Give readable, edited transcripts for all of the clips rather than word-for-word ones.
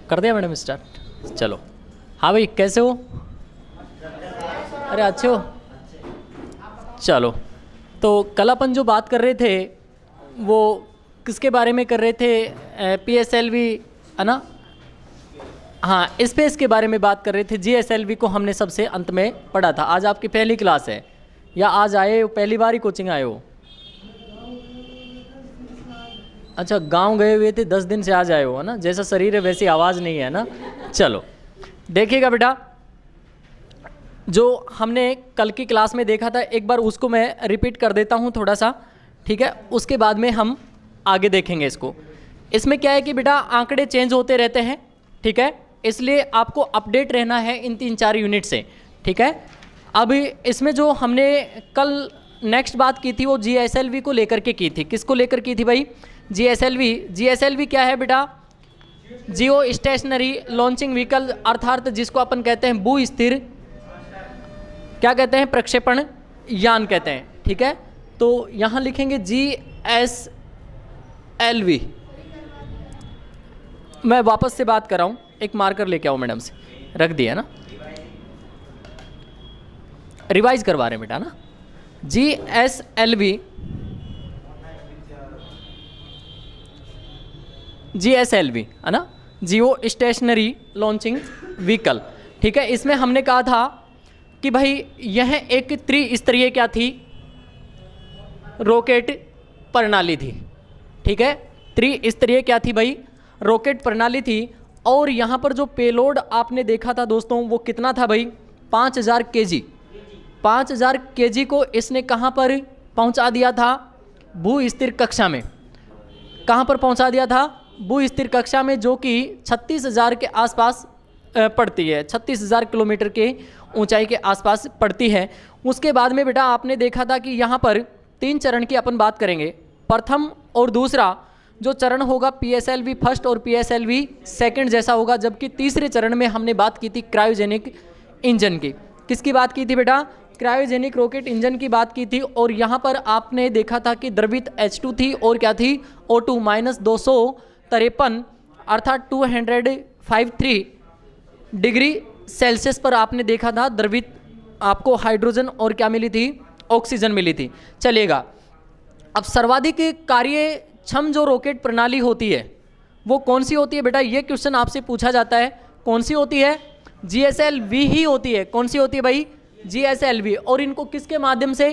कर दिया madam start? चलो। हाँ भाई, कैसे हो? अरे अच्छे हो? चलो। तो कल अपन जो बात कर रहे थे वो किसके बारे में कर रहे थे? PSLV है ना? हाँ, स्पेस के बारे में बात कर रहे थे। GSLV को हमने सबसे अंत में पढ़ा था। आज आपकी पहली क्लास है या आज आए हो, पहली बार ही कोचिंग आए हो? अच्छा, गांव गए हुए थे, 10 दिन से आज आए हो, है ना? जैसा शरीर है वैसी आवाज़ नहीं है ना? चलो देखिएगा बेटा, जो हमने कल की क्लास में देखा था एक बार उसको मैं रिपीट कर देता हूँ थोड़ा सा, ठीक है? उसके बाद में हम आगे देखेंगे इसको। इसमें क्या है कि बेटा आंकड़े चेंज होते रहते हैं, ठीक है? इसलिए आपको अपडेट रहना है इन 3-4 यूनिट से, ठीक है? अब इसमें जो हमने कल नेक्स्ट बात की थी वो GSLV को लेकर के की थी। किसको लेकर की थी भाई? GSLV क्या है बेटा? जियो स्टेशनरी लॉन्चिंग व्हीकल, अर्थात जिसको अपन कहते हैं भू स्थिर, क्या कहते हैं? प्रक्षेपण यान कहते हैं, ठीक है? तो यहाँ लिखेंगे GSLV। मैं वापस से बात कर रहा हूँ, एक मार्कर लेके आओ मैडम से, रख दिया ना? रिवाइज करवा रहे हैं बेटा ना? GSLV है ना? जियो स्टेशनरी लॉन्चिंग व्हीकल, ठीक है? इसमें हमने कहा था कि भाई यह एक त्रिस्तरीय क्या थी? रॉकेट प्रणाली थी, ठीक है? त्रिस्तरीय क्या थी भाई? रॉकेट प्रणाली थी। और यहाँ पर जो पेलोड आपने देखा था दोस्तों वो कितना था भाई? 5000 kg। 5000 kg को इसने कहाँ पर पहुँचा दिया था? भू स्थिर कक्षा में। कहाँ पर पहुँचा दिया था? भू स्थिर कक्षा में, जो कि 36,000 के आसपास पड़ती है, 36,000 किलोमीटर के ऊंचाई के आसपास पड़ती है। उसके बाद में बेटा आपने देखा था कि यहाँ पर 3 चरण की अपन बात करेंगे। प्रथम और दूसरा जो चरण होगा PSLV फर्स्ट और PSLV सेकंड जैसा होगा, जबकि तीसरे चरण में हमने बात की थी क्रायोजेनिक इंजन की। किसकी बात की थी बेटा? क्रायोजेनिक रॉकेट इंजन की बात की थी। और यहाँ पर आपने देखा था कि द्रवित H2 थी और क्या थी? O2 -253 अर्थात 253 डिग्री सेल्सियस पर आपने देखा था द्रवित आपको हाइड्रोजन और क्या मिली थी? ऑक्सीजन मिली थी। चलिएगा, अब सर्वाधिक कार्यक्षम जो रॉकेट प्रणाली होती है वो कौन सी होती है बेटा? ये क्वेश्चन आपसे पूछा जाता है। कौन सी होती है? GSLV ही होती है। कौन सी होती है भाई? GSLV। और इनको किसके माध्यम से?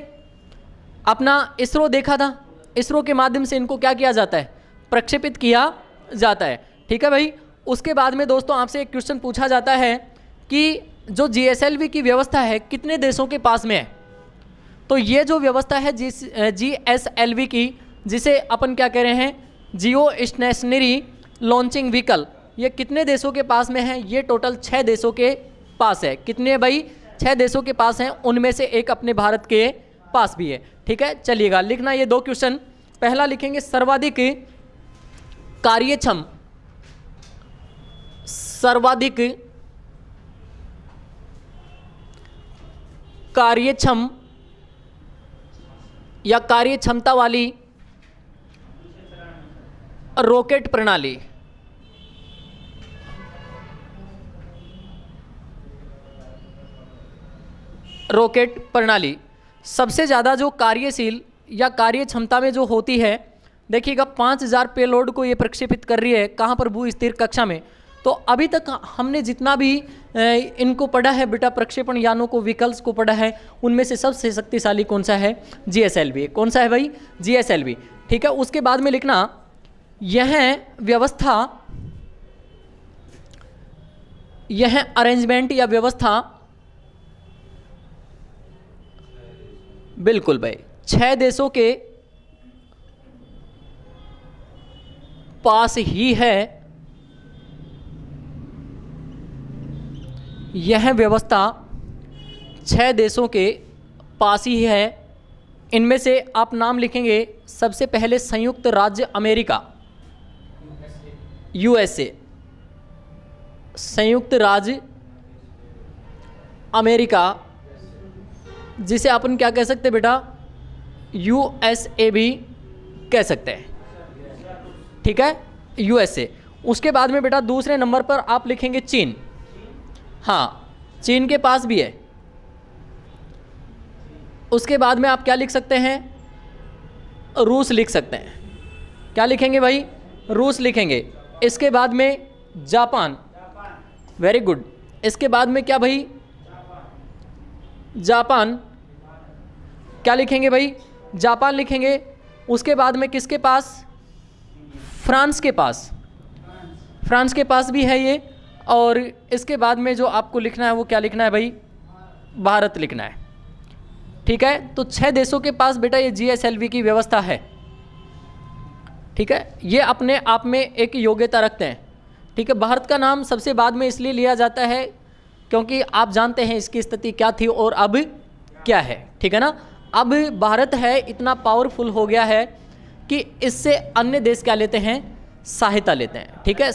अपना इसरो देखा था, इसरो के माध्यम से इनको क्या किया जाता है? प्रक्षेपित किया जाता है, ठीक है भाई? उसके बाद में दोस्तों आपसे एक क्वेश्चन पूछा जाता है कि जो GSLV की व्यवस्था है कितने देशों के पास में है? तो ये जो व्यवस्था है GSLV की, जिसे अपन क्या कह रहे हैं? जियो स्टेशनरी लॉन्चिंग व्हीकल, ये कितने देशों के पास में है? ये टोटल 6 देशों के पास है। कितने भाई? 6 देशों के पास हैं, उनमें से एक अपने भारत के पास भी है, ठीक है? चलिएगा, लिखना ये 2 क्वेश्चन। पहला लिखेंगे सर्वाधिक कार्यक्षम, सर्वाधिक कार्यक्षम या कार्यक्षमता वाली रॉकेट प्रणाली। रॉकेट प्रणाली सबसे ज़्यादा जो कार्यशील या कार्य क्षमता में जो होती है, देखिएगा 5000 पेलोड को ये प्रक्षेपित कर रही है। कहाँ पर? भू स्थिर कक्षा में। तो अभी तक हमने जितना भी इनको पढ़ा है बेटा, प्रक्षेपण यानों को, व्हीकल्स को पढ़ा है, उनमें से सबसे शक्तिशाली कौन सा है? GSLV। कौन सा है भाई? GSLV, ठीक है? उसके बाद में लिखना यह व्यवस्था, यह अरेंजमेंट या व्यवस्था, बिल्कुल भाई 6 देशों के पास ही है। यह व्यवस्था 6 देशों के पास ही है। इनमें से आप नाम लिखेंगे। सबसे पहले संयुक्त राज्य अमेरिका, USA, संयुक्त राज्य अमेरिका, जिसे अपन क्या कह सकते हैं बेटा? USA भी कह सकते हैं, ठीक है? USA। उसके बाद में बेटा दूसरे नंबर पर आप लिखेंगे चीन। हाँ, चीन के पास भी है। उसके बाद में आप क्या लिख सकते हैं, रूस लिख सकते हैं। क्या लिखेंगे भाई, रूस लिखेंगे। इसके बाद में जापान, वेरी गुड। इसके बाद में क्या भाई, जापान। क्या लिखेंगे भाई, जापान लिखेंगे। उसके बाद में किसके पास, फ्रांस के पास, फ्रांस के पास भी है ये। और इसके बाद में जो आपको लिखना है वो क्या लिखना है भाई, भारत लिखना है। ठीक है, तो 6 देशों के पास बेटा ये GSLV की व्यवस्था है। ठीक है, ये अपने आप में एक योग्यता रखते हैं। ठीक है, भारत का नाम सबसे बाद में इसलिए लिया जाता है क्योंकि आप जानते हैं इसकी स्थिति क्या थी और अब क्या है। ठीक है ना, अब भारत है इतना पावरफुल हो गया है कि इससे अन्य देश क्या लेते हैं, सहायता लेते हैं। ठीक है,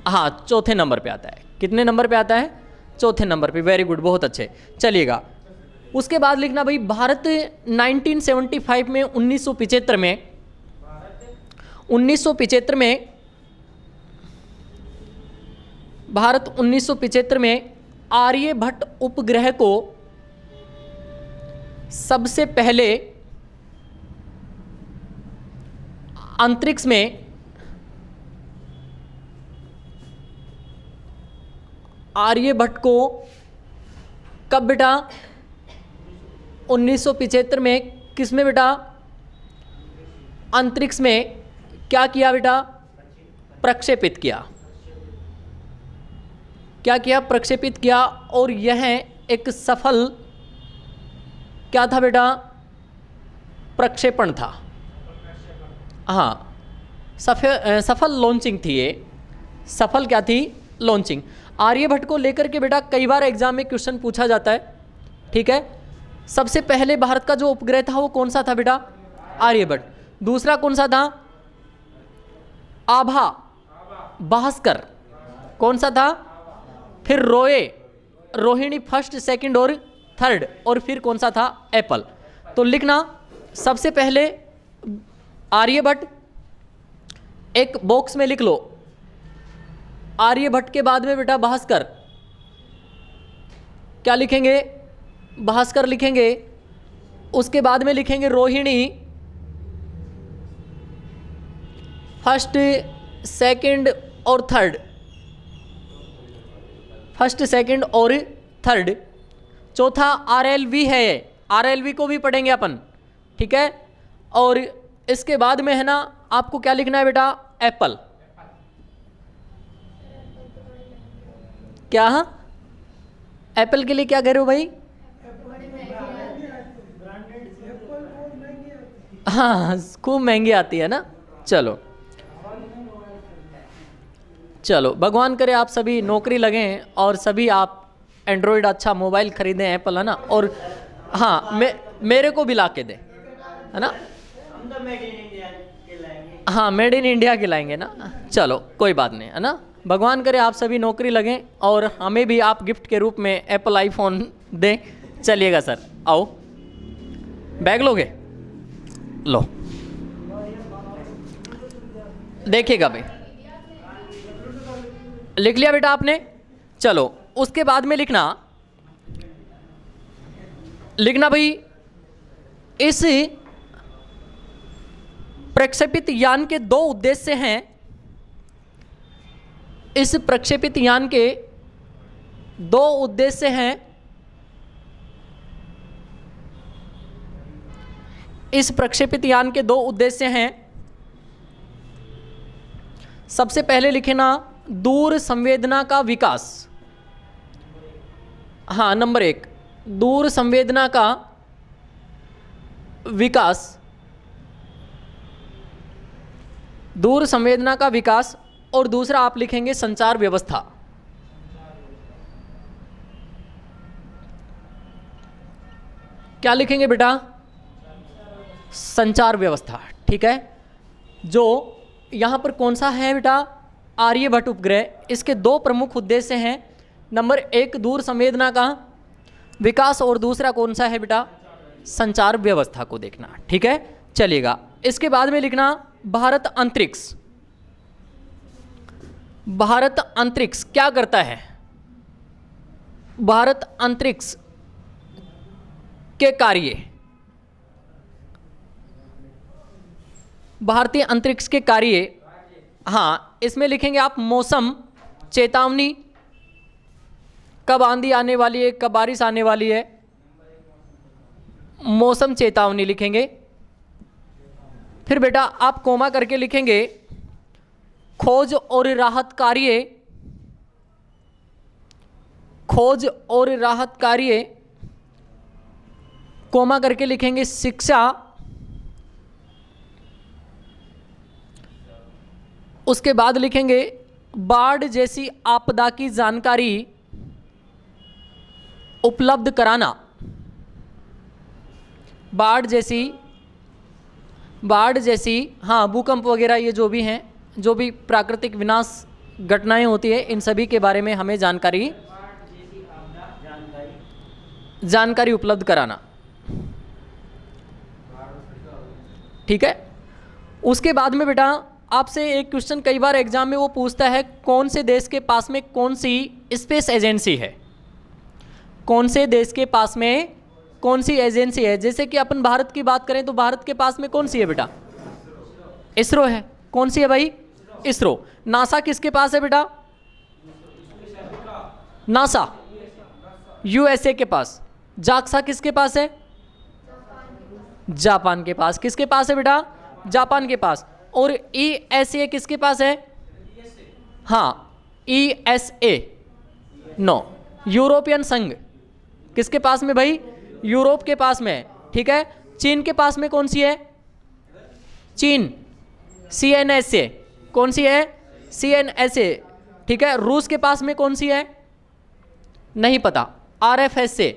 हाँ, चौथे नंबर पे आता है। कितने नंबर पे आता है, चौथे नंबर पे। वेरी गुड, बहुत अच्छे। चलिएगा, उसके बाद लिखना भाई भारत 1975 में 1975 में भारत 1975 में आर्यभट्ट उपग्रह को सबसे पहले अंतरिक्ष में आर्यभट्ट को कब बेटा, 1975 में किस में बेटा, अंतरिक्ष में क्या किया बेटा, प्रक्षेपित किया। क्या किया, प्रक्षेपित किया। और यह एक सफल क्या था बेटा, प्रक्षेपण था। हाँ, सफल लॉन्चिंग थी ये। सफल क्या थी, लॉन्चिंग। आर्यभट्ट को लेकर के बेटा कई बार एग्जाम में क्वेश्चन पूछा जाता है। ठीक है, सबसे पहले भारत का जो उपग्रह था वो कौन सा था बेटा, आर्यभट्ट। दूसरा कौन सा था, आभा भास्कर, कौन सा था, फिर रोहिणी फर्स्ट, सेकंड और थर्ड, और फिर कौन सा था, एप्पल। तो लिखना सबसे पहले आर्यभट्ट, एक बॉक्स में लिख लो आर्यभट्ट के बाद में बेटा भास्कर। क्या लिखेंगे, भास्कर लिखेंगे। उसके बाद में लिखेंगे रोहिणी फर्स्ट, सेकंड और थर्ड, फर्स्ट, सेकंड और थर्ड। चौथा RLV है, RLV को भी पढ़ेंगे अपन। ठीक है, और इसके बाद में है ना आपको क्या लिखना है बेटा, एप्पल। क्या, एप्पल के लिए क्या कह रहे हो भाई, हाँ, खूब महंगी आती है ना। चलो चलो, भगवान करे आप सभी नौकरी लगें और सभी आप एंड्रॉयड अच्छा मोबाइल खरीदें, एप्पल, है ना। और हाँ, मेरे को भी ला के दें, है ना। हम तो मेड इन इंडिया के लाएंगे। हाँ, मेड इन इंडिया के लाएंगे ना। चलो कोई बात नहीं, है ना। भगवान करे आप सभी नौकरी लगें और हमें भी आप गिफ्ट के रूप में एप्पल आईफोन दें। चलिएगा सर, आओ, बैग लोगे, लो, देखिएगा भाई, लिख लिया बेटा आपने। चलो उसके बाद में लिखना भाई, इस प्रक्षेपित यान के 2 उद्देश्य हैं। इस प्रक्षेपित यान के 2 उद्देश्य हैं। इस प्रक्षेपित यान के 2 उद्देश्य हैं। सबसे पहले लिखे ना, दूर संवेदना का विकास। हाँ, नंबर 1, दूर संवेदना का विकास, दूर संवेदना का विकास। और दूसरा आप लिखेंगे संचार व्यवस्था। क्या लिखेंगे बेटा, संचार व्यवस्था। ठीक है, जो यहां पर कौन सा है बेटा, आर्यभट्ट उपग्रह। इसके 2 प्रमुख उद्देश्य हैं। नंबर 1 दूर संवेदना का विकास और दूसरा कौन सा है बेटा, संचार व्यवस्था को देखना। ठीक है, चलिएगा। इसके बाद में लिखना भारत अंतरिक्ष, भारत अंतरिक्ष क्या करता है? भारत अंतरिक्ष के कार्य, भारतीय अंतरिक्ष के कार्य, हाँ इसमें लिखेंगे आप मौसम चेतावनी, कब आंधी आने वाली है, कब बारिश आने वाली है, मौसम चेतावनी लिखेंगे। फिर बेटा आप कोमा करके लिखेंगे खोज और राहत कार्य, खोज और राहत कार्य, कोमा करके लिखेंगे शिक्षा, उसके बाद लिखेंगे बाढ़ जैसी आपदा की जानकारी उपलब्ध कराना, बाढ़ जैसी हाँ भूकंप वगैरह ये जो भी हैं, जो भी प्राकृतिक विनाश घटनाएं होती है, इन सभी के बारे में हमें जानकारी उपलब्ध कराना। ठीक है। उसके बाद में बेटा आपसे एक क्वेश्चन कई बार एग्जाम में वो पूछता है, कौन से देश के पास में कौन सी स्पेस एजेंसी है, कौन से देश के पास में कौन सी एजेंसी है। जैसे कि अपन भारत की बात करें तो भारत के पास में कौन सी है बेटा? इसरो है। कौन सी है भाई? इसरो। नासा किसके पास है बेटा? नासा यूएसए के पास। जाक्सा किसके पास है? जापान के पास। किसके पास है बेटा? जापान के पास। और ईएसए किसके पास है? हाँ ईएसए, नो यूरोपियन संघ किसके पास में भाई? यूरोप के पास में है। ठीक है। चीन के पास में कौन सी है? चीन सीएनएसए। कौन सी है? सीएनएसए। ठीक है। रूस के पास में कौन सी है? नहीं पता। आरएफएसए।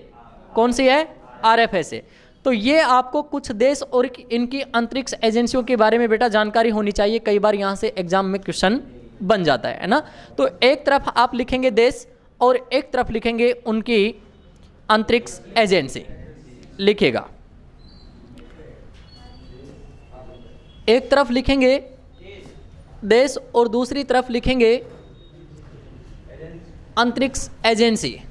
कौन सी है? आरएफएसए। तो ये आपको कुछ देश और इनकी अंतरिक्ष एजेंसियों के बारे में बेटा जानकारी होनी चाहिए। कई बार यहाँ से एग्जाम में क्वेश्चन बन जाता है ना। तो एक तरफ आप लिखेंगे देश और एक तरफ लिखेंगे उनकी अंतरिक्ष एजेंसी, लिखेगा। एक तरफ लिखेंगे देश और दूसरी तरफ लिखेंगे अंतरिक्ष एजेंसी।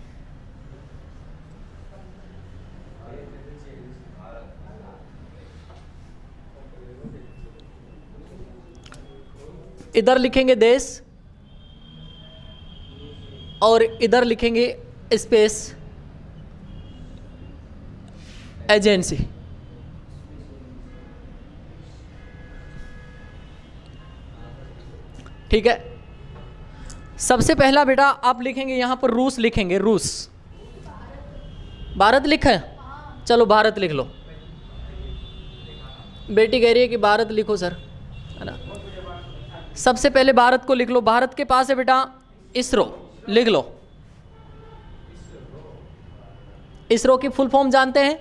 इधर लिखेंगे देश और इधर लिखेंगे स्पेस एजेंसी। ठीक है। सबसे पहला बेटा आप लिखेंगे यहां पर रूस लिखेंगे। रूस, भारत लिखा है? चलो भारत लिख लो। बेटी कह रही है कि भारत लिखो सर, है ना। सबसे पहले भारत को लिख लो। भारत के पास है बेटा इसरो, लिख लो। इसरो की फुल फॉर्म जानते हैं?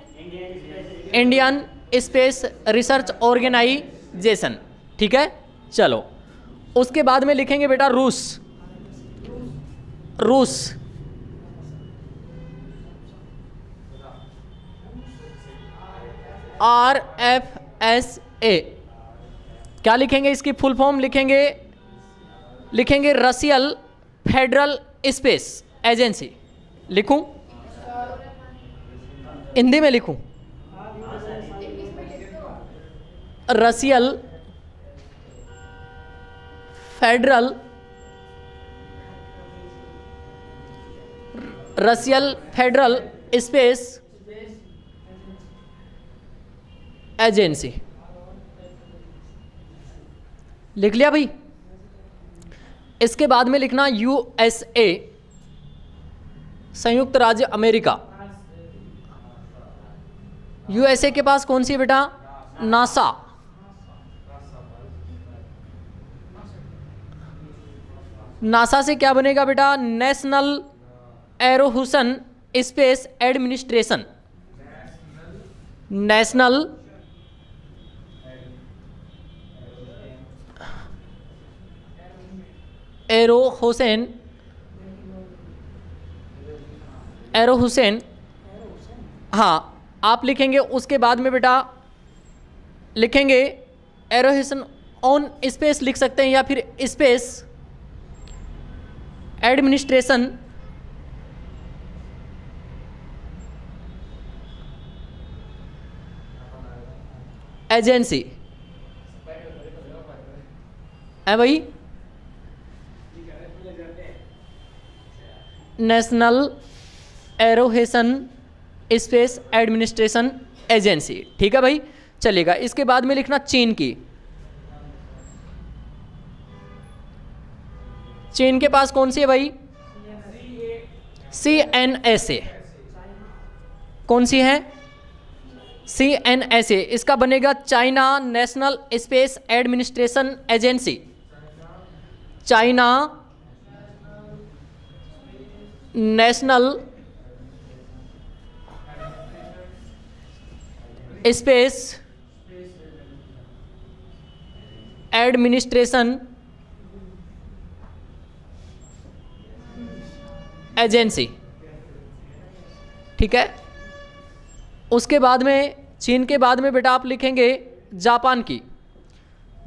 Indian space research organisation. ठीक है। चलो उसके बाद में लिखेंगे बेटा रूस। रूस RFSA। क्या लिखेंगे? इसकी फुल फॉर्म लिखेंगे रशियल फेडरल स्पेस एजेंसी। लिखूं? हिंदी में लिखूं? रशियल फेडरल स्पेस एजेंसी। लिख लिया भाई? इसके बाद में लिखना यूएसए, संयुक्त राज्य अमेरिका। यूएसए के पास कौन सी है बेटा? नासा। नासा से क्या बनेगा बेटा? नेशनल एरोहुसन स्पेस एडमिनिस्ट्रेशन। नेशनल एरोहुसेन, हाँ आप लिखेंगे। उसके बाद में बेटा लिखेंगे एरोहुसेन ऑन स्पेस लिख सकते हैं, या फिर स्पेस एडमिनिस्ट्रेशन एजेंसी है भाई, नेशनल एरोहेशन स्पेस एडमिनिस्ट्रेशन एजेंसी। ठीक है भाई, चलेगा। इसके बाद में लिखना चीन की। चीन के पास कौन सी है भाई? CNSA। कौन सी है? CNSA। इसका बनेगा China national space administration agency. China national space administration agency. ठीक है। उसके बाद में, चीन के बाद में बेटा आप लिखेंगे जापान की।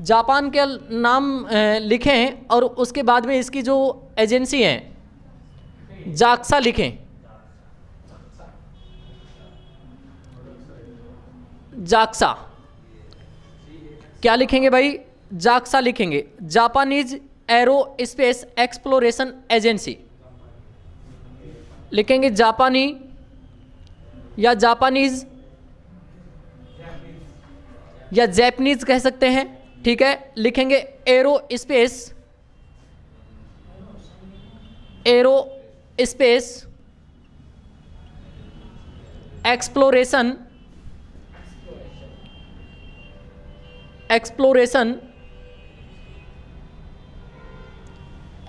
जापान के नाम लिखें और उसके बाद में इसकी जो एजेंसी है जाक्सा लिखें। जाक्सा क्या लिखेंगे भाई? जाक्सा लिखेंगे। Japanese arrow space exploration agency लिखेंगे। जापानी या जापानीज या जैपनीज कह सकते हैं। ठीक है, लिखेंगे एरो स्पेस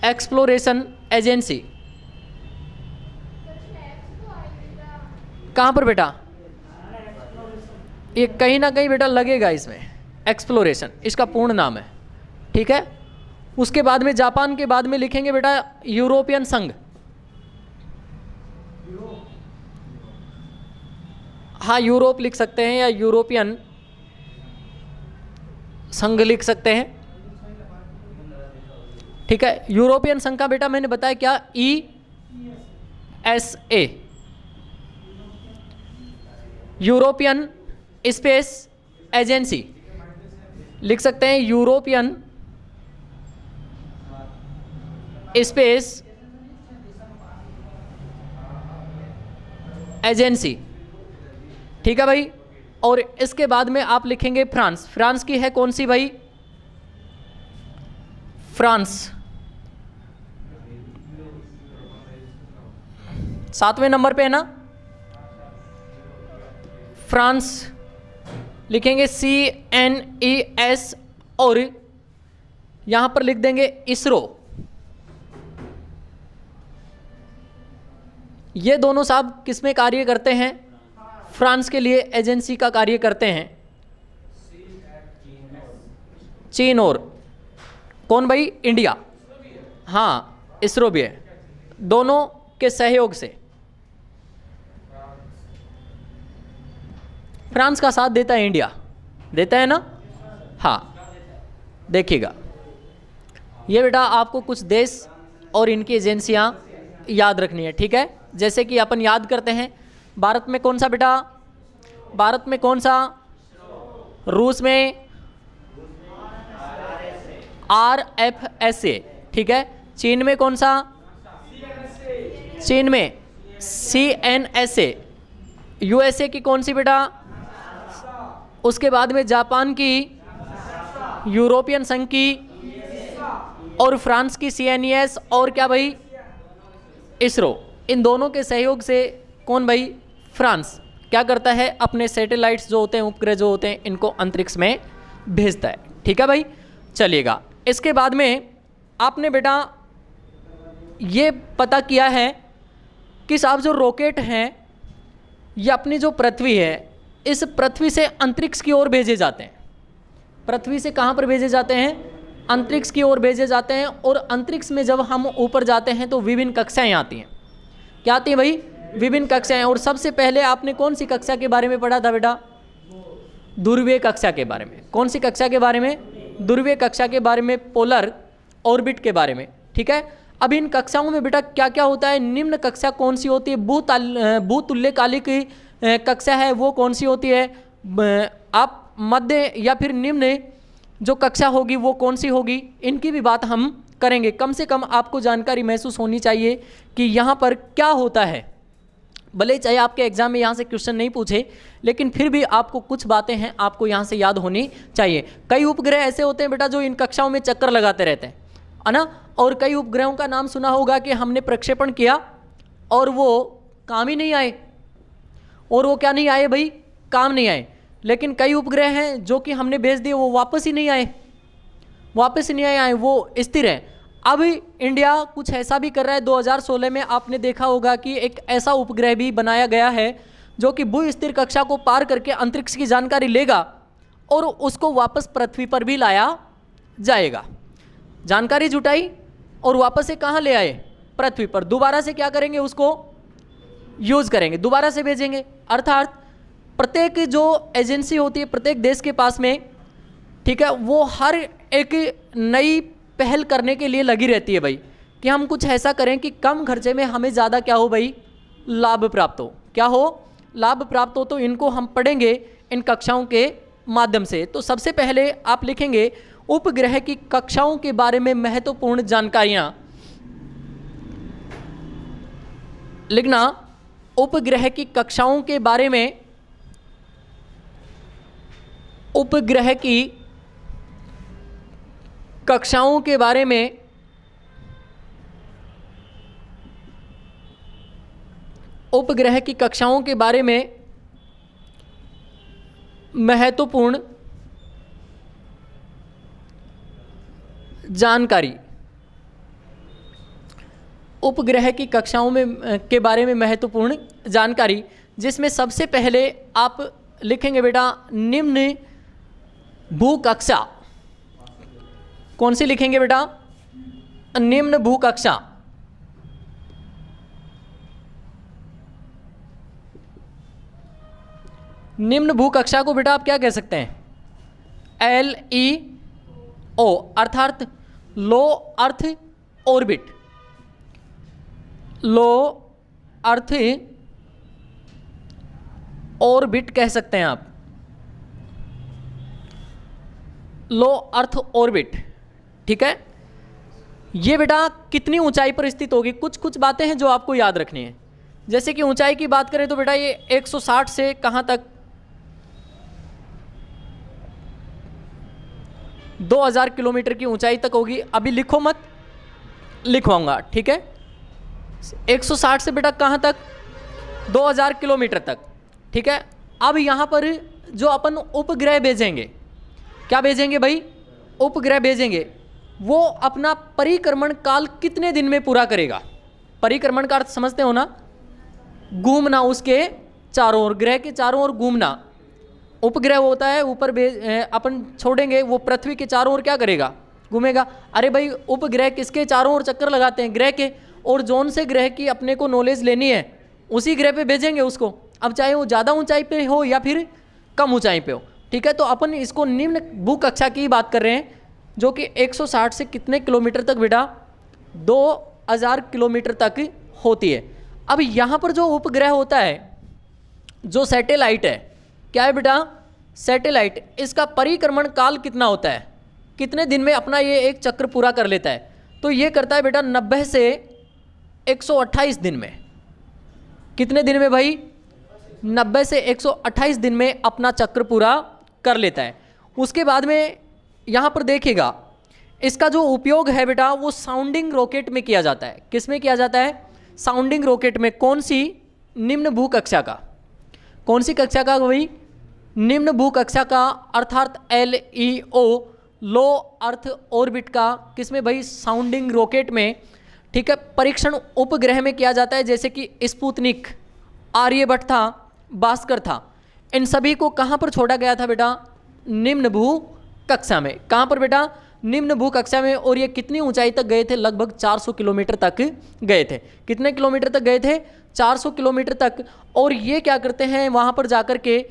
एक्सप्लोरेशन एजेंसी। कहाँ पर बेटा? ये कहीं ना कहीं बेटा लगेगा इसमें, एक्सप्लोरेशन इसका पूर्ण नाम है। ठीक है। उसके बाद में जापान के बाद में लिखेंगे बेटा यूरोपियन संघ। हाँ, यूरोप लिख सकते हैं या यूरोपियन संघ लिख सकते हैं। ठीक है। यूरोपियन संघ का बेटा मैंने बताया क्या? ESA, यूरोपियन स्पेस एजेंसी लिख सकते हैं। European space agency. ठीक है भाई। और इसके बाद में आप लिखेंगे फ्रांस। फ्रांस की है कौन सी भाई? फ्रांस 7वें नंबर पे है ना। फ्रांस लिखेंगे CNES और यहां पर लिख देंगे इसरो। ये दोनों साहब किसमें कार्य करते हैं? फ्रांस के लिए एजेंसी का कार्य करते हैं। चीन और कौन भाई? इंडिया। हाँ, इसरो भी है। दोनों के सहयोग से फ्रांस का साथ देता है इंडिया, देता है ना। हाँ, देखिएगा ये बेटा आपको कुछ देश और इनकी एजेंसियां याद रखनी है। ठीक है। जैसे कि अपन याद करते हैं, भारत में कौन सा बेटा? भारत में कौन सा? रूस में RFSA। ठीक है। चीन में कौन सा? चीन में CNSA। USA की कौन सी बेटा? उसके बाद में जापान की, यूरोपियन संघ की, और फ्रांस की CNES, और क्या भाई? इसरो। इन दोनों के सहयोग से कौन भाई? फ्रांस क्या करता है? अपने सैटेलाइट्स जो होते हैं, उपग्रह जो होते हैं, इनको अंतरिक्ष में भेजता है। ठीक है भाई, चलिएगा। इसके बाद में आपने बेटा ये पता किया है कि साहब जो रॉकेट हैं ये अपनी जो पृथ्वी है, इस पृथ्वी से अंतरिक्ष की ओर भेजे जाते हैं। पृथ्वी से कहाँ पर भेजे जाते हैं? अंतरिक्ष की ओर भेजे जाते हैं। और अंतरिक्ष में जब हम ऊपर जाते हैं तो विभिन्न कक्षाएं आती हैं। क्या आती हैं भाई? विभिन्न कक्षाएं। और सबसे पहले आपने कौन सी कक्षा के बारे में पढ़ा था बेटा? ध्रुवीय कक्षा के बारे में। कौन सी कक्षा के बारे में? ध्रुवीय कक्षा के बारे में, पोलर ऑर्बिट के बारे में, ठीक है। अब इन कक्षाओं में बेटा क्या क्या होता है, निम्न कक्षा कौन सी होती है, भूतुल्यकालिक कक्षा है वो कौन सी होती है, आप मध्य या फिर निम्न जो कक्षा होगी वो कौन सी होगी, इनकी भी बात हम करेंगे। कम से कम आपको जानकारी महसूस होनी चाहिए कि यहाँ पर क्या होता है। भले चाहे आपके एग्जाम में यहाँ से क्वेश्चन नहीं पूछे, लेकिन फिर भी आपको कुछ बातें हैं आपको यहाँ से याद होनी चाहिए। कई उपग्रह ऐसे होते हैं बेटा जो इन कक्षाओं में चक्कर लगाते रहते हैं, है ना। और कई उपग्रहों का नाम सुना होगा कि हमने प्रक्षेपण किया और वो काम ही नहीं आए, और वो क्या नहीं आए भाई, काम नहीं आए। लेकिन कई उपग्रह हैं जो कि हमने भेज दिए वो वापस ही नहीं आए, वापस ही नहीं आए, वो स्थिर है। अब इंडिया कुछ ऐसा भी कर रहा है। 2016 में आपने देखा होगा कि एक ऐसा उपग्रह भी बनाया गया है जो कि भू स्थिर कक्षा को पार करके अंतरिक्ष की जानकारी लेगा और उसको वापस पृथ्वी पर भी लाया जाएगा। जानकारी जुटाई और वापस से कहाँ ले आए, पृथ्वी पर। दोबारा से क्या करेंगे, उसको यूज़ करेंगे, दोबारा से भेजेंगे। अर्थात प्रत्येक जो एजेंसी होती है प्रत्येक देश के पास में, ठीक है, वो हर एक नई पहल करने के लिए लगी रहती है भाई, कि हम कुछ ऐसा करें कि कम खर्चे में हमें ज़्यादा क्या हो भाई, लाभ प्राप्त हो। क्या हो, लाभ प्राप्त हो। तो इनको हम पढ़ेंगे इन कक्षाओं के माध्यम से। तो सबसे पहले आप लिखेंगे उपग्रह की कक्षाओं के बारे में महत्वपूर्ण जानकारियाँ लिखना। उपग्रह की कक्षाओं के बारे में, उपग्रह की कक्षाओं के बारे में उपग्रह की कक्षाओं के बारे में महत्वपूर्ण जानकारी। उपग्रह की कक्षाओं में के बारे में महत्वपूर्ण जानकारी, जिसमें सबसे पहले आप लिखेंगे बेटा निम्न भूकक्षा। कौन सी लिखेंगे बेटा, निम्न भूकक्षा। निम्न भूकक्षा को बेटा आप क्या कह सकते हैं, LEO अर्थात लो अर्थ ऑर्बिट, लो अर्थ ऑर्बिट कह सकते हैं आप, लो अर्थ ऑर्बिट, ठीक है। ये बेटा कितनी ऊंचाई पर स्थित होगी, कुछ कुछ बातें हैं जो आपको याद रखनी है। जैसे कि ऊंचाई की बात करें तो बेटा ये 160 से कहां तक, 2000 किलोमीटर की ऊंचाई तक होगी। अभी लिखो मत, लिखवाऊंगा, ठीक है। 160 से बेटा कहां तक, 2000 किलोमीटर तक, ठीक है। अब यहां पर जो अपन उपग्रह भेजेंगे, क्या भेजेंगे भाई, उपग्रह भेजेंगे, वो अपना परिक्रमण काल कितने दिन में पूरा करेगा। परिक्रमण का अर्थ समझते हो ना, घूमना उसके चारों ओर, ग्रह के चारों ओर घूमना। उपग्रह होता है ऊपर अपन छोड़ेंगे, वो पृथ्वी के चारों ओर क्या करेगा, घूमेगा। अरे भाई उपग्रह किसके चारों ओर चक्कर लगाते हैं, ग्रह के। और जोन से ग्रह की अपने को नॉलेज लेनी है उसी ग्रह पे भेजेंगे उसको, अब चाहे वो ज़्यादा ऊंचाई पे हो या फिर कम ऊंचाई पे हो, ठीक है। तो अपन इसको निम्न भूकक्षा की बात कर रहे हैं, जो कि 160 से कितने किलोमीटर तक बेटा, 2000 किलोमीटर तक होती है। अब यहाँ पर जो उपग्रह होता है, जो सैटेलाइट है, क्या है बेटा, सैटेलाइट, इसका परिक्रमण काल कितना होता है, कितने दिन में अपना ये एक चक्र पूरा कर लेता है। तो ये करता है बेटा 90 से 128 दिन में। कितने दिन में भाई, 90 से 128 दिन में अपना चक्र पूरा कर लेता है। उसके बाद में यहाँ पर देखिएगा, इसका जो उपयोग है बेटा वो साउंडिंग रॉकेट में किया जाता है। किस में किया जाता है, साउंडिंग रॉकेट में। कौन सी, निम्न भू कक्षा का। कौन सी कक्षा का भाई, निम्न भू कक्षा का, अर्थात LEO लो अर्थ ऑर्बिट का। किसमें भाई, साउंडिंग रॉकेट में, ठीक है। परीक्षण उपग्रह में किया जाता है, जैसे कि स्पुतनिक, आर्यभट्ट था, भास्कर था। इन सभी को कहाँ पर छोड़ा गया था बेटा, निम्न भू कक्षा में। कहाँ पर बेटा, निम्न भू कक्षा में। और ये कितनी ऊंचाई तक गए थे, लगभग 400 किलोमीटर तक गए थे। कितने किलोमीटर तक गए थे, 400 किलोमीटर तक। और ये क्या करते हैं, वहाँ पर जाकर के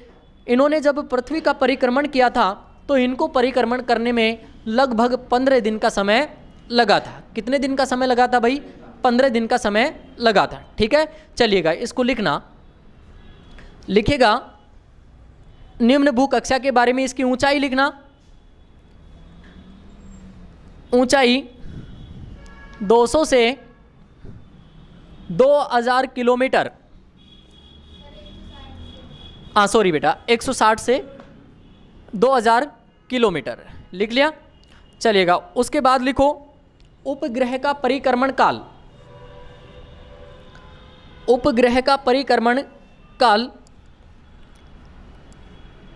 इन्होंने जब पृथ्वी का परिक्रमण किया था तो इनको परिक्रमण करने में लगभग 15 दिन का समय लगा था। कितने दिन का समय लगा था भाई? 15 दिन का समय लगा था। ठीक है, चलिएगा इसको लिखना, लिखेगा निम्न भू कक्षा के बारे में। इसकी ऊंचाई लिखना, ऊंचाई 200 से 2000 किलोमीटर, हाँ सॉरी बेटा, 160 से 2000 किलोमीटर लिख लिया। चलिएगा उसके बाद लिखो उपग्रह का परिक्रमण काल। उपग्रह का परिक्रमण काल,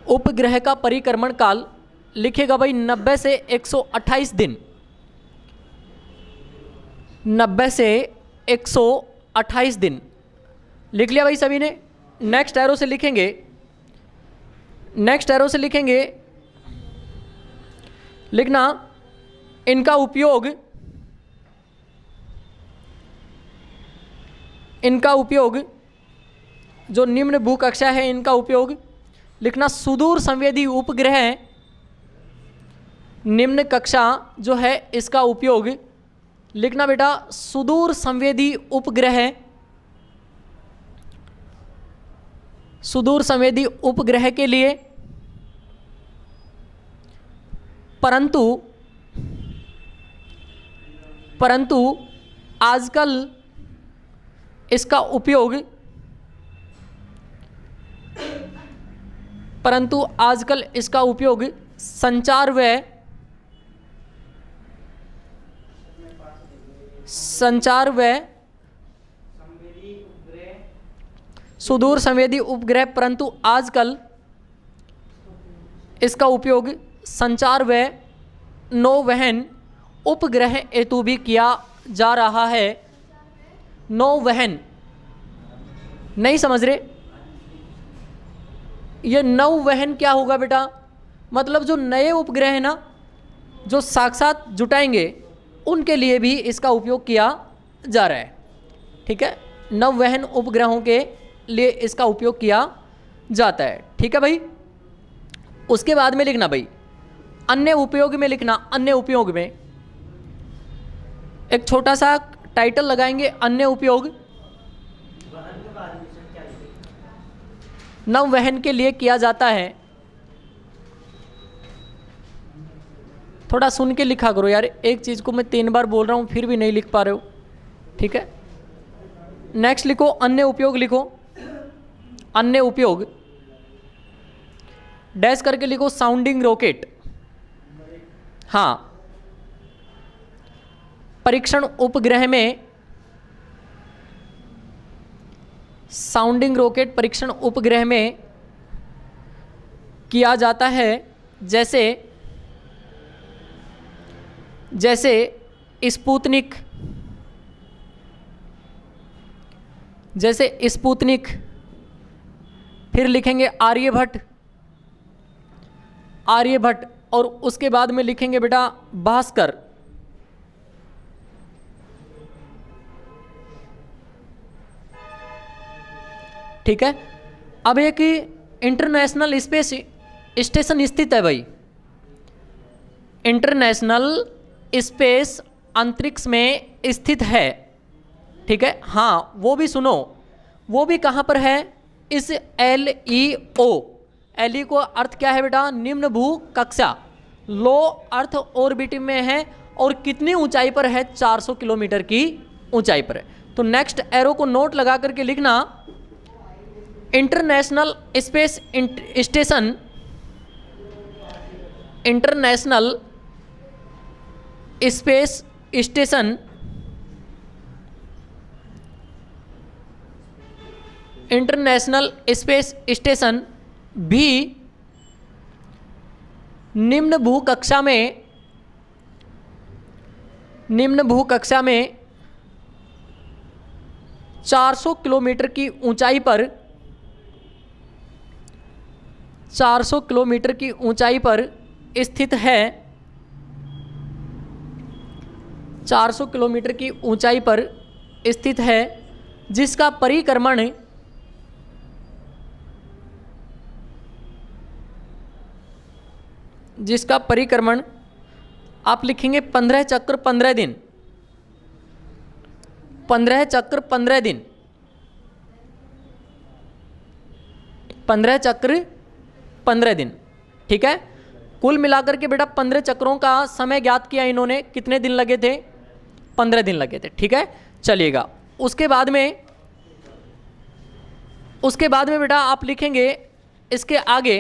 उपग्रह का परिक्रमण काल लिखेगा भाई 90 से 128 दिन। 90 से 128 दिन लिख लिया भाई सभी ने। नेक्स्ट एरो से लिखेंगे, नेक्स्ट एरो से लिखेंगे, लिखना इनका उपयोग, इनका उपयोग जो निम्न भू कक्षा है इनका उपयोग लिखना सुदूर संवेदी उपग्रह, निम्न कक्षा जो है इसका उपयोग लिखना बेटा सुदूर संवेदी उपग्रह, सुदूर संवेदी उपग्रह के लिए, परंतु परंतु आजकल इसका उपयोग, परंतु आजकल इसका उपयोग संचार व सुदूर संवेदी उपग्रह, परंतु आजकल इसका उपयोग संचार व नौवहन उपग्रह हेतु भी किया जा रहा है। नौवहन नहीं समझ रहे? ये नौवहन क्या होगा बेटा? मतलब जो नए उपग्रह है ना, जो साक्षात जुटाएंगे उनके लिए भी इसका उपयोग किया जा रहा है। ठीक है, नौवहन उपग्रहों के लिए इसका उपयोग किया जाता है। ठीक है भाई, उसके बाद में लिखना भाई अन्य उपयोग में, लिखना अन्य उपयोग में एक छोटा सा टाइटल लगाएंगे, अन्य उपयोग नौवहन के लिए किया जाता है। थोड़ा सुन के लिखा करो यार, एक चीज़ को मैं 3 बार बोल रहा हूँ फिर भी नहीं लिख पा रहे हो। ठीक है, नेक्स्ट लिखो अन्य उपयोग, लिखो अन्य उपयोग, डैश करके लिखो साउंडिंग रॉकेट। हाँ, परीक्षण उपग्रह में साउंडिंग रॉकेट परीक्षण उपग्रह में किया जाता है, जैसे जैसे स्पुतनिक, जैसे स्पुतनिक, फिर लिखेंगे आर्यभट्ट, आर्यभट्ट, और उसके बाद में लिखेंगे बेटा भास्कर। ठीक है, अब एक इंटरनेशनल स्पेस स्टेशन स्थित है भाई, इंटरनेशनल स्पेस अंतरिक्ष में स्थित है। ठीक है, हाँ वो भी सुनो, वो भी कहाँ पर है? इस LEO, LE को अर्थ क्या है बेटा? निम्न भू कक्षा, लो अर्थ ऑर्बिट में है, और कितनी ऊंचाई पर है? 400 किलोमीटर की ऊंचाई पर है। तो नेक्स्ट एरो को नोट लगा करके लिखना international space station, international space station, international space station भी निम्न भू कक्षा में, निम्न भू कक्षा में 400 किलोमीटर की ऊंचाई पर, 400 किलोमीटर की ऊंचाई पर स्थित है, 400 किलोमीटर की ऊंचाई पर स्थित है, जिसका परिक्रमण, जिसका परिक्रमण आप लिखेंगे 15 चक्र 15 दिन, 15 चक्र 15 दिन, 15 चक्र 15 दिन। ठीक है, कुल मिलाकर के बेटा 15 चक्रों का समय ज्ञात किया इन्होंने, कितने दिन लगे थे? 15 दिन लगे थे। ठीक है, चलिएगा। उसके बाद में बेटा आप लिखेंगे इसके आगे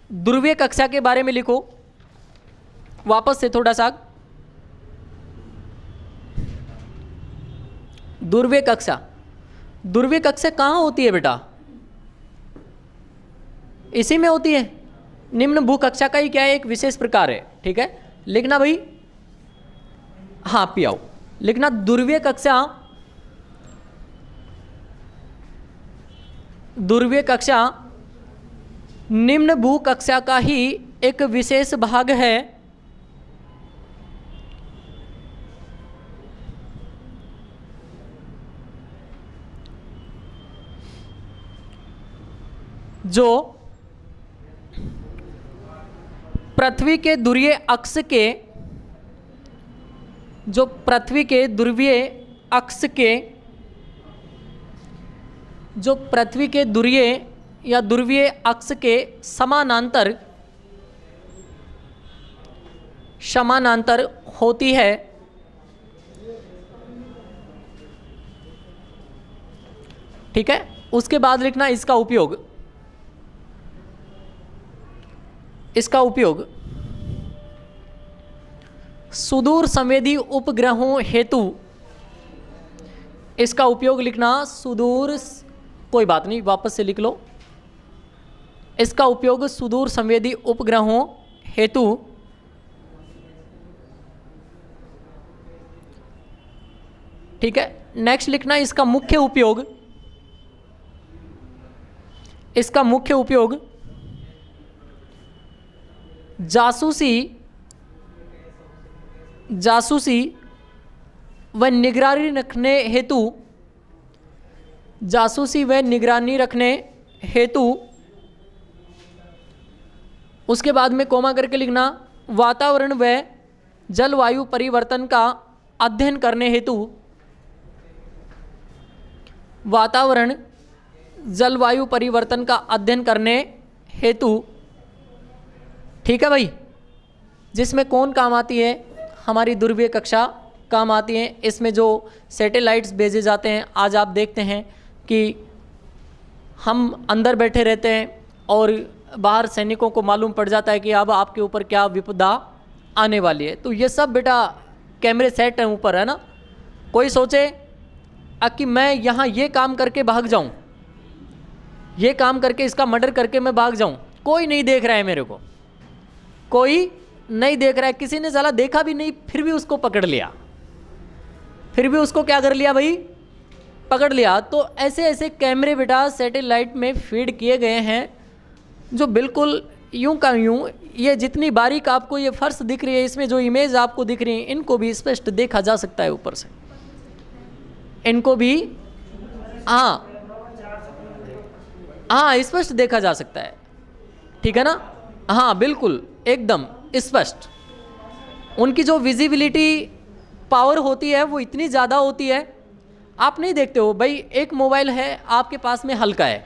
ध्रुवीय कक्षा के बारे में लिखो, वापस से थोड़ा सा। ध्रुवीय कक्षा, ध्रुवीय कक्षा कहाँ होती है बेटा? इसी में होती है। निम्न भू कक्षा का ही क्या है, एक विशेष प्रकार है। ठीक है, लिखना भाई, हाँ पियाओ, लिखना ध्रुवीय कक्षा, ध्रुवीय कक्षा निम्न भू कक्षा का ही एक विशेष भाग है जो पृथ्वी के ध्रुवीय अक्ष के, जो पृथ्वी के ध्रुवीय अक्ष के, जो पृथ्वी के ध्रुवीय या ध्रुवीय अक्ष के समानांतर होती है। ठीक है, उसके बाद लिखना इसका उपयोग, इसका उपयोग सुदूर संवेदी उपग्रहों हेतु, इसका उपयोग लिखना सुदूर, कोई बात नहीं वापस से लिख लो, इसका उपयोग सुदूर संवेदी उपग्रहों हेतु ठीक है। नेक्स्ट लिखना इसका मुख्य उपयोग, इसका मुख्य उपयोग जासूसी व निगरानी रखने हेतु, जासूसी व निगरानी रखने हेतु, उसके बाद में कोमा करके लिखना वातावरण व जलवायु परिवर्तन का अध्ययन करने हेतु, वातावरण जलवायु परिवर्तन का अध्ययन करने हेतु। ठीक है भाई, जिसमें कौन काम आती है? हमारी ध्रुवीय कक्षा काम आती है। इसमें जो सैटेलाइट्स भेजे जाते हैं, आज आप देखते हैं कि हम अंदर बैठे रहते हैं और बाहर सैनिकों को मालूम पड़ जाता है कि अब आपके ऊपर क्या विपदा आने वाली है। तो ये सब बेटा कैमरे सेट हैं ऊपर, है ना। कोई सोचे कि मैं यहाँ ये काम करके भाग जाऊँ, ये काम करके इसका मर्डर करके मैं भाग जाऊँ, कोई नहीं देख रहा है मेरे को, कोई नहीं देख रहा है, किसी ने साला देखा भी नहीं, फिर भी उसको पकड़ लिया, फिर भी उसको क्या कर लिया भाई? पकड़ लिया। तो ऐसे ऐसे कैमरे बेटा सैटेलाइट में फीड किए गए हैं जो बिल्कुल यूं का यूं, ये जितनी बारीक आपको ये फर्श दिख रही है, इसमें जो इमेज आपको दिख रही है, इनको भी स्पष्ट देखा जा सकता है ऊपर से, इनको भी हाँ स्पष्ट देखा जा सकता है। ठीक है ना, हाँ बिल्कुल एकदम स्पष्ट। उनकी जो विजिबिलिटी पावर होती है वो इतनी ज़्यादा होती है, आप नहीं देखते हो भाई। एक मोबाइल है आपके पास में, हल्का है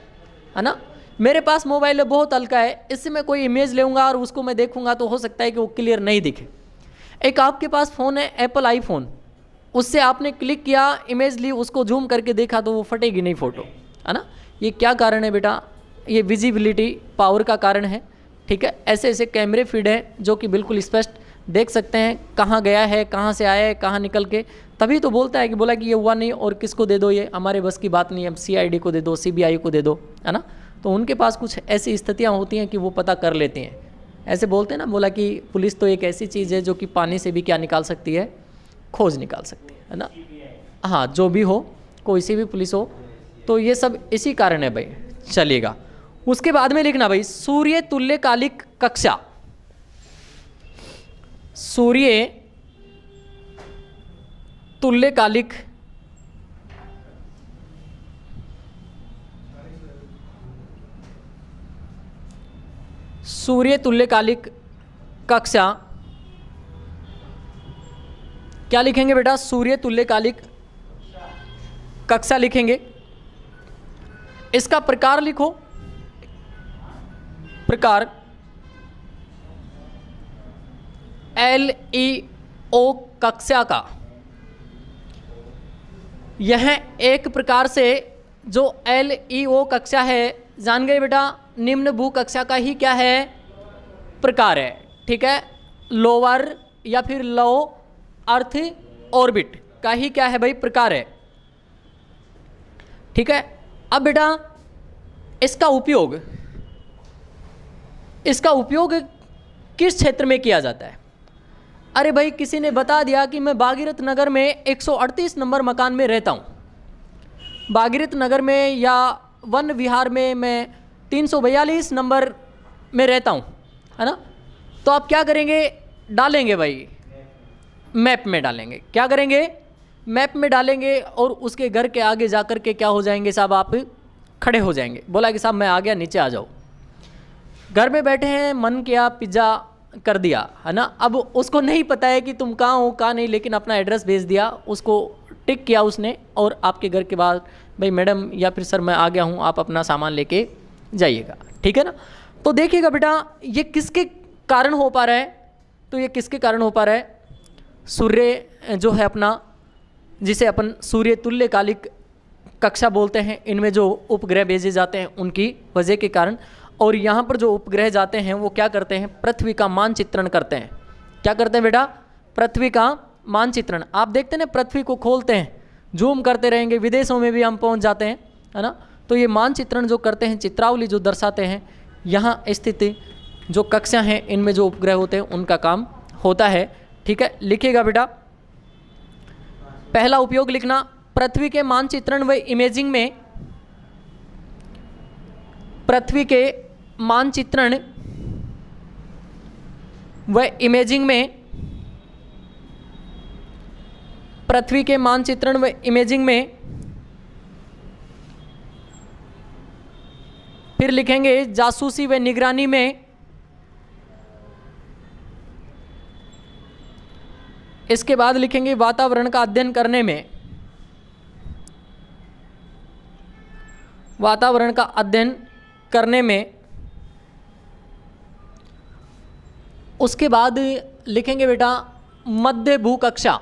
ना, मेरे पास मोबाइल है बहुत हल्का है, इससे मैं कोई इमेज लूँगा और उसको मैं देखूँगा तो हो सकता है कि वो क्लियर नहीं दिखे। एक आपके पास फ़ोन है एप्पल आईफोन, उससे आपने क्लिक किया, इमेज ली, उसको जूम करके देखा तो वो फटेगी नहीं फ़ोटो, है ना। ये क्या कारण है बेटा? ये विजिबिलिटी पावर का कारण है। ठीक है, ऐसे ऐसे कैमरे फीड हैं जो कि बिल्कुल स्पष्ट देख सकते हैं कहाँ गया है, कहाँ से आया है, कहाँ निकल के, तभी तो बोलता है कि बोला कि ये हुआ नहीं और किसको दे दो, ये हमारे बस की बात नहीं है, CID को दे दो, CBI को दे दो, है ना। तो उनके पास कुछ ऐसी स्थितियाँ होती हैं कि वो पता कर लेते हैं। ऐसे बोलते हैं ना, बोला कि पुलिस तो एक ऐसी चीज़ है जो कि पानी से भी क्या निकाल सकती है? खोज निकाल सकती है ना। हाँ, जो भी हो, कोई सी भी पुलिस हो, तो ये सब इसी कारण है भाई। चलिएगा, उसके बाद में लिखना भाई सूर्य तुल्यकालिक कक्षा, सूर्य तुल्यकालिक सूर्य तुल्यकालिक कक्षा क्या लिखेंगे बेटा? सूर्य तुल्यकालिक कक्षा लिखेंगे। इसका प्रकार लिखो, प्रकार LEO कक्षा का। यह एक प्रकार से जो LEO कक्षा है, जान गए बेटा, निम्न भू कक्षा का ही क्या है? प्रकार है। ठीक है, लोअर या फिर लो अर्थ ऑर्बिट का ही क्या है भाई? प्रकार है। ठीक है, अब बेटा इसका उपयोग किस क्षेत्र में किया जाता है? अरे भाई, किसी ने बता दिया कि मैं भागीरथ नगर में 138 नंबर मकान में रहता हूँ, भागीरथ नगर में या वन विहार में मैं 342 नंबर में रहता हूँ, है ना? तो आप क्या करेंगे? डालेंगे भाई, मैप में डालेंगे। क्या करेंगे? मैप में डालेंगे और उसके घर के आगे जाकर के क्या हो जाएंगे साहब? आप खड़े हो जाएंगे। बोला कि साहब मैं आ गया, नीचे आ जाओ। घर में बैठे हैं, मन किया पिज़्ज़ा कर दिया, है ना? अब उसको नहीं पता है कि तुम कहाँ हो कहाँ नहीं, लेकिन अपना एड्रेस भेज दिया, उसको टिक किया उसने, और आपके घर के बाद भाई मैडम या फिर सर मैं आ गया हूँ, आप अपना सामान लेके जाइएगा। ठीक है ना? तो देखिएगा बेटा, ये किसके कारण हो पा रहा है? तो ये किसके कारण हो पा रहा है? सूर्य जो है अपना, जिसे अपन सूर्य तुल्यकालिक कक्षा बोलते हैं, इनमें जो उपग्रह भेजे जाते हैं उनकी वजह के कारण। और यहाँ पर जो उपग्रह जाते हैं वो क्या करते हैं? पृथ्वी का मानचित्रण करते हैं। क्या करते हैं बेटा? पृथ्वी का मानचित्रण। आप देखते हैं ना, पृथ्वी को खोलते हैं, जूम करते रहेंगे, विदेशों में भी हम पहुँच जाते हैं, है ना? तो ये मानचित्रण जो करते हैं, चित्रावली जो दर्शाते हैं, यहाँ स्थित जो कक्षा हैं इनमें जो उपग्रह होते हैं उनका काम होता है। ठीक है, लिखिएगा बेटा। पहला उपयोग लिखना, पृथ्वी के मानचित्रण व इमेजिंग में, पृथ्वी के मानचित्रण व इमेजिंग में, पृथ्वी के मानचित्रण व इमेजिंग में। फिर लिखेंगे जासूसी व निगरानी में। इसके बाद लिखेंगे वातावरण का अध्ययन करने में, वातावरण का अध्ययन करने में। उसके बाद लिखेंगे बेटा मध्य भू कक्षा,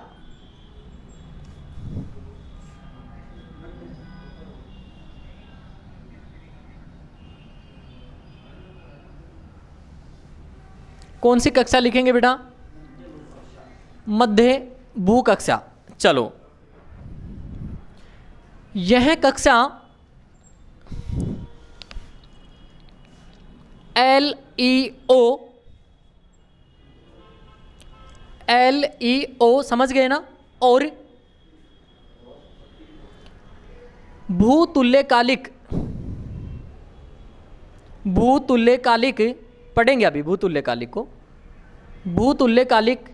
कौन सी कक्षा लिखेंगे बेटा? मध्य भू कक्षा। चलो, यह कक्षा LEO समझ गए ना? और भूतुल्यकालिक पढ़ेंगे अभी भूतुल्यकालिक को, भूतुल्यकालिक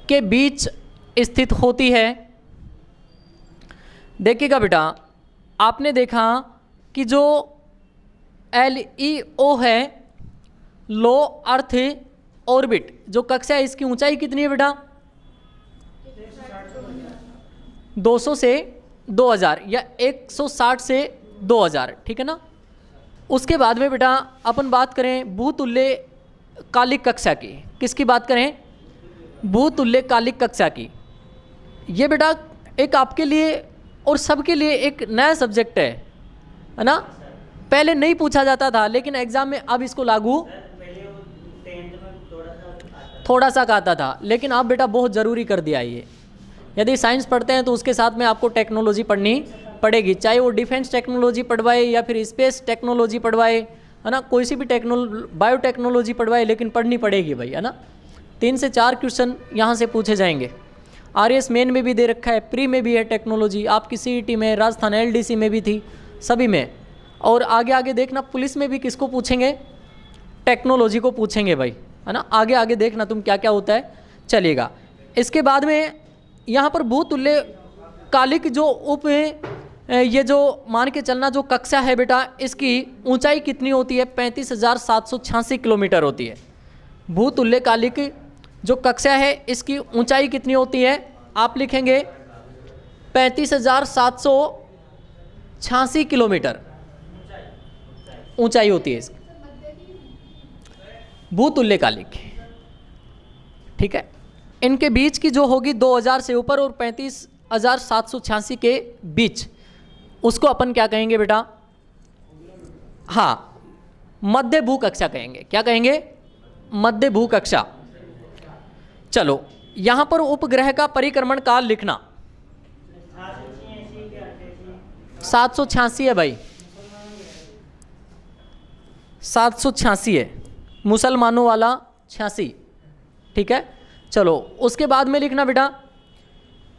के बीच स्थित होती है। देखिएगा बेटा, आपने देखा कि जो LEO है, लो अर्थ ऑर्बिट जो कक्षा है, इसकी ऊंचाई कितनी है बेटा? 200 से 2000 या 160 से 2000। ठीक है ना? उसके बाद में बेटा अपन बात करें भूतुल्यकालिक कक्षा की। किसकी बात करें? भूतुल्यकालिक कक्षा की। ये बेटा एक आपके लिए और सबके लिए एक नया सब्जेक्ट है ना? पहले नहीं पूछा जाता था, लेकिन एग्जाम में अब इसको लागू थोड़ा सा आता था, लेकिन अब बेटा बहुत ज़रूरी कर दिया ये। यदि साइंस पढ़ते हैं तो उसके साथ में आपको टेक्नोलॉजी पढ़नी पड़ेगी, चाहे वो डिफेंस टेक्नोलॉजी पढ़वाए या फिर स्पेस टेक्नोलॉजी पढ़वाए, है ना? कोई सी भी बायोटेक्नोलॉजी पढ़वाए, लेकिन पढ़नी पड़ेगी भाई, है ना? 3 से 4 क्वेश्चन यहाँ से पूछे जाएंगे। RS मेन में भी दे रखा है, प्री में भी है टेक्नोलॉजी, आपकी CET में, राजस्थान LDC में भी थी, सभी में। और आगे आगे देखना पुलिस में भी किसको पूछेंगे? टेक्नोलॉजी को पूछेंगे भाई, है ना? आगे आगे देखना तुम क्या क्या होता है। चलिएगा, इसके बाद में यहाँ पर भूतुल्यकालिक जो ये जो मान के चलना जो कक्षा है बेटा, इसकी ऊंचाई कितनी होती है? 35,786 किलोमीटर होती है। भूतुल्यकालिक जो कक्षा है इसकी ऊंचाई कितनी होती है? आप लिखेंगे 35,786 किलोमीटर ऊंचाई होती है इसकी, भूतुल्यकालिक। ठीक है, इनके बीच की जो होगी 2000 से ऊपर और 35,786 के बीच, उसको अपन क्या कहेंगे बेटा? हाँ, मध्य भू कक्षा कहेंगे। क्या कहेंगे? मध्य भू कक्षा। चलो, यहां पर उपग्रह का परिक्रमण काल लिखना 786 है भाई, 786 है, मुसलमानों वाला 86। ठीक है, चलो उसके बाद में लिखना बेटा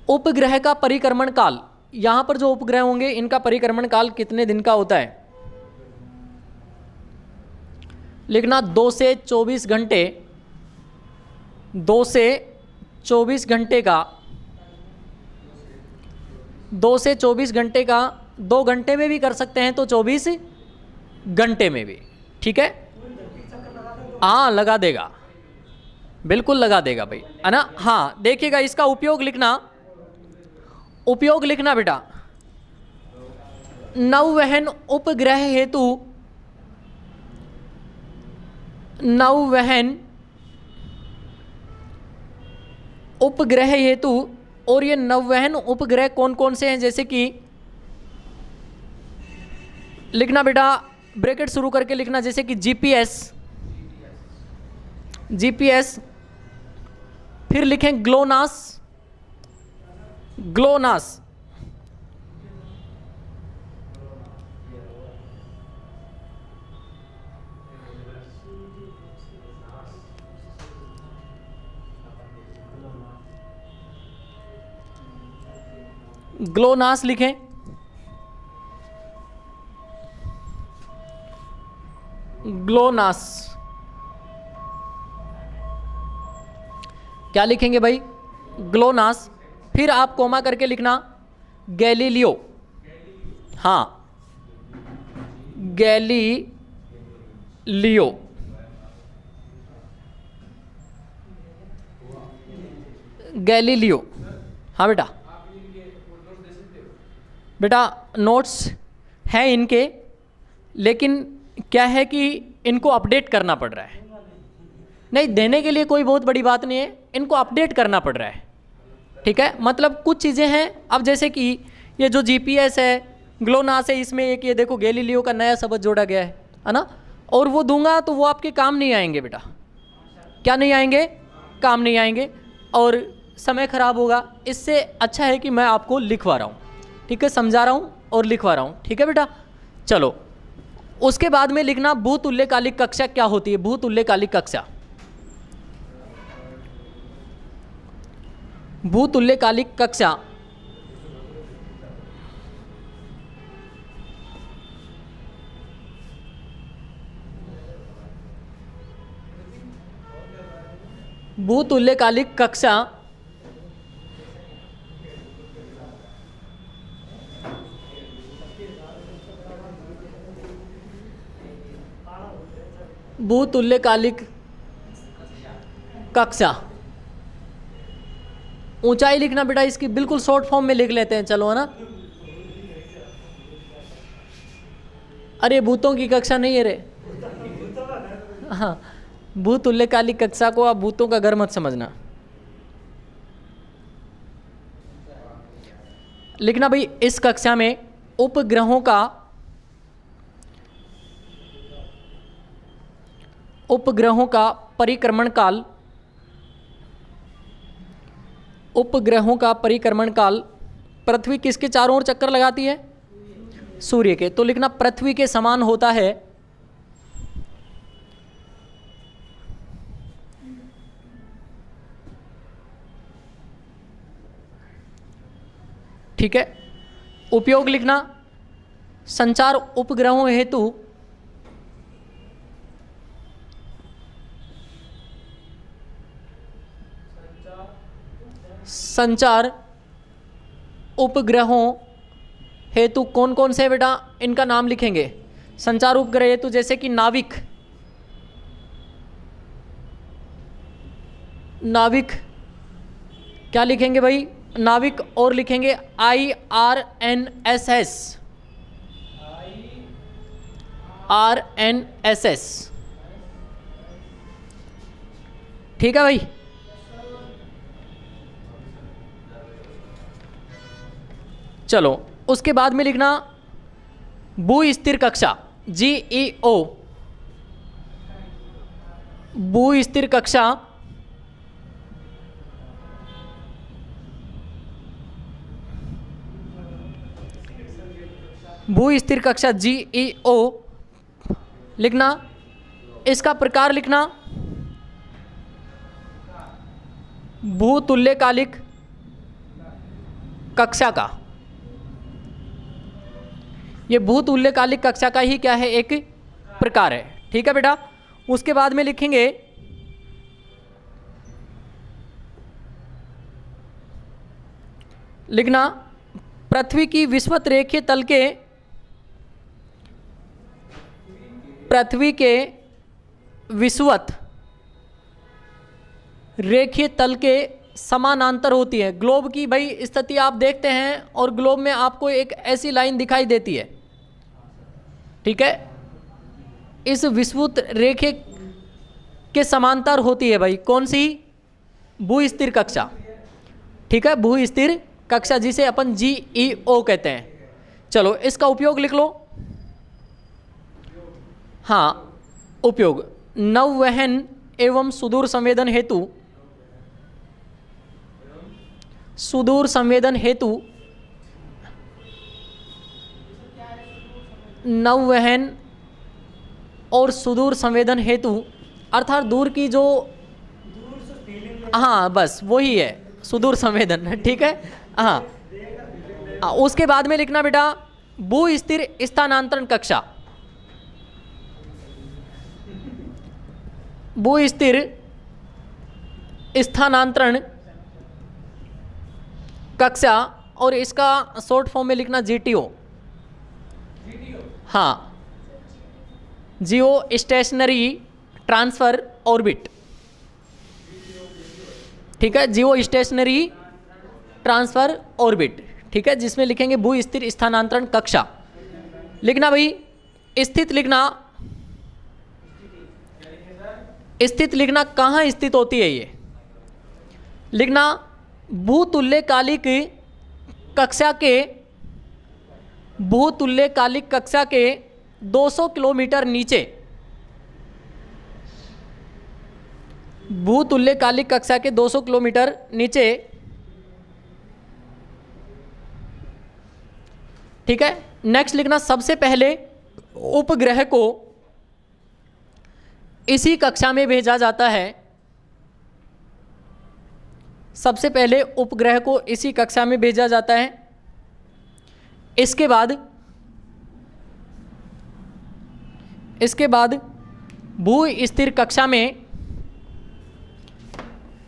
उपग्रह का परिक्रमण काल। यहां पर जो उपग्रह होंगे इनका परिक्रमण काल कितने दिन का होता है? लिखना 2 से 24 घंटे, 2 से 24 घंटे का, 2 से 24 घंटे का, 2 घंटे में भी कर सकते हैं तो 24 घंटे में भी। ठीक है, हाँ लगा देगा, बिल्कुल लगा देगा भाई, है ना। हाँ देखिएगा, इसका उपयोग लिखना, उपयोग लिखना बेटा नौवहन उपग्रह हेतु, नौवहन उपग्रह हेतु। और ये नौवहन उपग्रह कौन कौन से हैं? जैसे कि लिखना बेटा, ब्रैकेट शुरू करके लिखना, जैसे कि जीपीएस, जीपीएस, फिर लिखें ग्लोनास, ग्लोनास, ग्लोनास लिखें। ग्लोनास क्या लिखेंगे भाई? ग्लोनास। फिर आप कोमा करके लिखना गैलीलियो, हाँ गैलीलियो, गैलीलियो। हाँ बेटा, बेटा नोट्स हैं इनके, लेकिन क्या है कि इनको अपडेट करना पड़ रहा है। नहीं, देने के लिए कोई बहुत बड़ी बात नहीं है, इनको अपडेट करना पड़ रहा है। ठीक है, मतलब कुछ चीज़ें हैं, अब जैसे कि ये जो जीपीएस है, ग्लोनास है, इसमें एक ये देखो गैलीलियो का नया शब्द जोड़ा गया है ना। और वो दूंगा तो वो आपके काम नहीं आएंगे बेटा। क्या नहीं आएंगे? काम नहीं आएंगे और समय खराब होगा। इससे अच्छा है कि मैं आपको लिखवा रहा हूँ, ठीक है, समझा रहा हूँ और लिखवा रहा हूँ। ठीक है बेटा, चलो उसके बाद में लिखना भूतुल्यकालिक कक्षा क्या होती है? भूतुल्यकालिक कक्षा, भूतुल्यकालिक कक्षा भूतुल्यकालिक कक्षा भूतुल्यकालिक कक्षा। ऊंचाई लिखना बेटा इसकी बिल्कुल शॉर्ट फॉर्म में लिख लेते हैं, चलो, है ना। अरे भूतों की कक्षा नहीं है रे, हाँ, भूतुल्यकालिक कक्षा को आप भूतों का घर मत समझना। लिखना भाई इस कक्षा में उपग्रहों का, उपग्रहों का परिक्रमण काल, उपग्रहों का परिक्रमण काल, पृथ्वी किसके चारों ओर चक्कर लगाती है? सूर्य के। तो लिखना पृथ्वी के समान होता है, ठीक है। उपयोग लिखना संचार उपग्रहों हेतु, संचार उपग्रहों हेतु कौन कौन से बेटा? इनका नाम लिखेंगे। संचार उपग्रह हेतु जैसे कि नाविक, नाविक क्या लिखेंगे भाई, नाविक, और लिखेंगे IRNSS, RNSS। ठीक है भाई। चलो उसके बाद में लिखना भू स्थिर कक्षा, GEO, भू स्थिर कक्षा, भू स्थिर कक्षा GEO लिखना। इसका प्रकार लिखना भूतुल्यकालिक कक्षा का। ये भूतुल्यकालिक कक्षा का ही क्या है, एक प्रकार है। ठीक है बेटा। उसके बाद में लिखेंगे लिखना पृथ्वी की विषुवत रेखीय तल के, पृथ्वी के विषुवत रेखीय तल के समानांतर होती है। ग्लोब की भाई स्थिति आप देखते हैं और ग्लोब में आपको एक ऐसी लाइन दिखाई देती है, ठीक है, इस विषुवत रेखे के समांतर होती है भाई। कौन सी? भू स्थिर कक्षा। ठीक है, भू स्थिर कक्षा जिसे अपन GEO कहते हैं। चलो इसका उपयोग लिख लो। हाँ, उपयोग नौवहन एवं सुदूर संवेदन हेतु, सुदूर संवेदन हेतु, नौवहन और सुदूर संवेदन हेतु, अर्थात दूर की जो, हाँ बस वही है सुदूर संवेदन। ठीक है। हाँ, उसके बाद में लिखना बेटा भू स्थिर स्थानांतरण कक्षा, भू स्थिर स्थानांतरण कक्षा, और इसका शॉर्ट फॉर्म में लिखना GTO। हाँ, जियो स्टेशनरी ट्रांसफर ऑर्बिट। ठीक है, जियो स्टेशनरी ट्रांसफर ऑर्बिट। ठीक है, जिसमें लिखेंगे भू स्थिर स्थानांतरण कक्षा। लिखना भाई स्थित, लिखना स्थित, लिखना कहाँ स्थित होती है ये, लिखना भूतुल्यकालिक कक्षा के, भूतुल्यकालिक कक्षा के 200 किलोमीटर नीचे, भूतुल्यकालिक कक्षा के 200 किलोमीटर नीचे। ठीक है, नेक्स्ट लिखना सबसे पहले उपग्रह को इसी कक्षा में भेजा जाता है, सबसे पहले उपग्रह को इसी कक्षा में भेजा जाता है। इसके बाद भू स्थिर कक्षा में,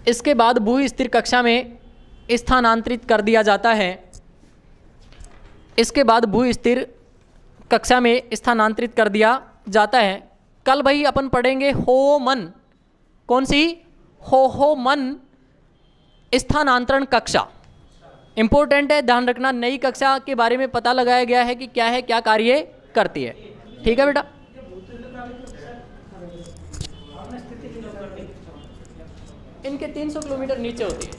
इसके बाद भू स्थिर कक्षा में स्थानांतरित कर दिया जाता है। इसके बाद भू स्थिर कक्षा में स्थानांतरित कर दिया जाता है। कल भाई अपन पढ़ेंगे होमन, कौन सी? होमन स्थानांतरण कक्षा। इंपॉर्टेंट है, ध्यान रखना। नई कक्षा के बारे में पता लगाया गया है कि क्या है, क्या कार्य करती है। ठीक है बेटा। इनके 300 किलोमीटर नीचे होती है।